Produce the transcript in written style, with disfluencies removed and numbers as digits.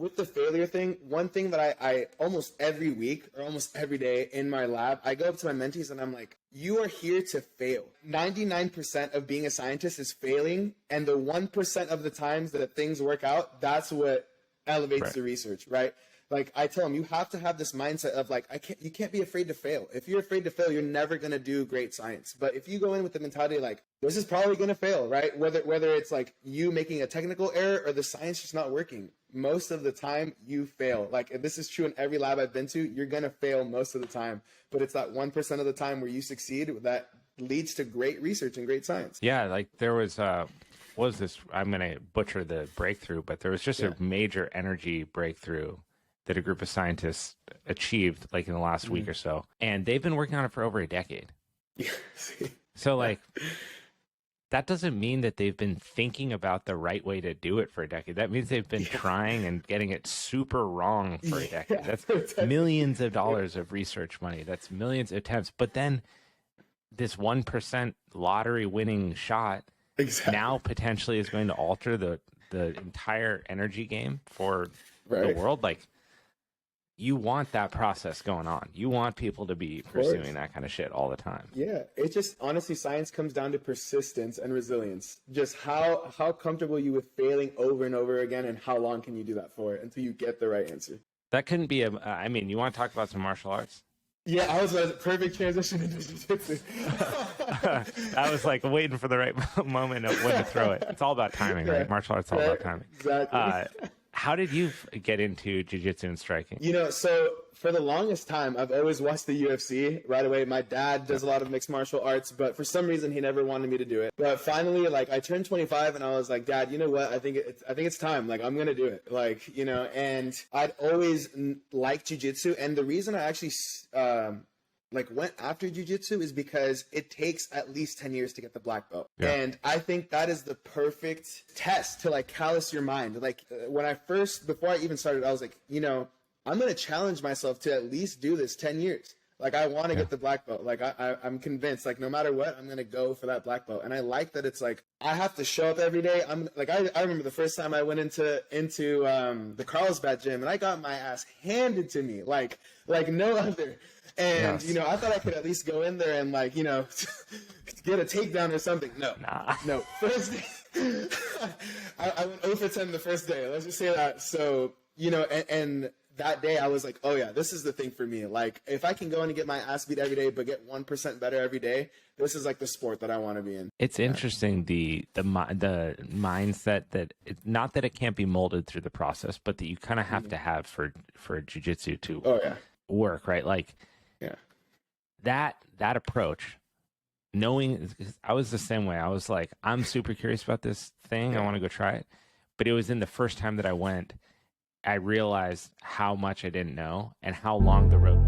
with the failure thing, one thing that I almost every week or almost every day in my lab, I go up to my mentees and I'm like, you are here to fail. 99% of being a scientist is failing. And the 1% of the times that things work out, that's what elevates the research, right? Like I tell them, you have to have this mindset of like, you can't be afraid to fail. If you're afraid to fail, you're never going to do great science. But if you go in with the mentality like, this is probably going to fail, right? Whether it's like you making a technical error or the science just not working, most of the time you fail. Like this is true in every lab I've been to, you're going to fail most of the time. But it's that 1% of the time where you succeed that leads to great research and great science. Yeah, like there was what was this? I'm going to butcher the breakthrough, but there was just a major energy breakthrough that a group of scientists achieved like in the last week or so. And they've been working on it for over a decade. So like, that doesn't mean that they've been thinking about the right way to do it for a decade. That means they've been trying and getting it super wrong for a decade. That's millions of dollars of research money. That's millions of attempts. But then this 1% lottery winning shot now potentially is going to alter the entire energy game for the world. Like, you want that process going on. You want people to be pursuing that kind of shit all the time. Yeah, it just, honestly, science comes down to persistence and resilience. Just how comfortable are you with failing over and over again, and how long can you do that for until you get the right answer? That couldn't be I mean, you want to talk about some martial arts? Yeah, I was a perfect transition into jiu-jitsu. I was like waiting for the right moment of when to throw it. It's all about timing, right? Martial arts is all about timing. Exactly. How did you get into jiu-jitsu and striking? You know, so for the longest time, I've always watched the UFC right away. My dad does a lot of mixed martial arts, but for some reason, he never wanted me to do it. But finally, like, I turned 25 and I was like, Dad, you know what? I think it's time. Like, I'm going to do it. Like, you know, and I'd always liked jiu-jitsu. And the reason I actually, went after jiu-jitsu is because it takes at least 10 years to get the black belt. Yeah. And I think that is the perfect test to like callous your mind. Like before I even started, I was like, you know, I'm going to challenge myself to at least do this 10 years. Like I want to get the black belt. Like I'm convinced, like no matter what, I'm going to go for that black belt. And I like that it's like, I have to show up every day. I'm like, I remember the first time I went into the Carlsbad gym and I got my ass handed to me like no other. And, you know, I thought I could at least go in there and, like, you know, get a takedown or something. No. First day, I went 0 for 10 the first day. Let's just say that. So, you know, and that day I was like, oh, yeah, this is the thing for me. Like, if I can go in and get my ass beat every day but get 1% better every day, this is, like, the sport that I want to be in. It's interesting, the mindset that not that it can't be molded through the process, but that you kind of have to have for jiu-jitsu to work, right? Like, that approach, knowing, I was the same way. I was like, I'm super curious about this thing. I want to go try it. But it was in the first time that I went, I realized how much I didn't know and how long the road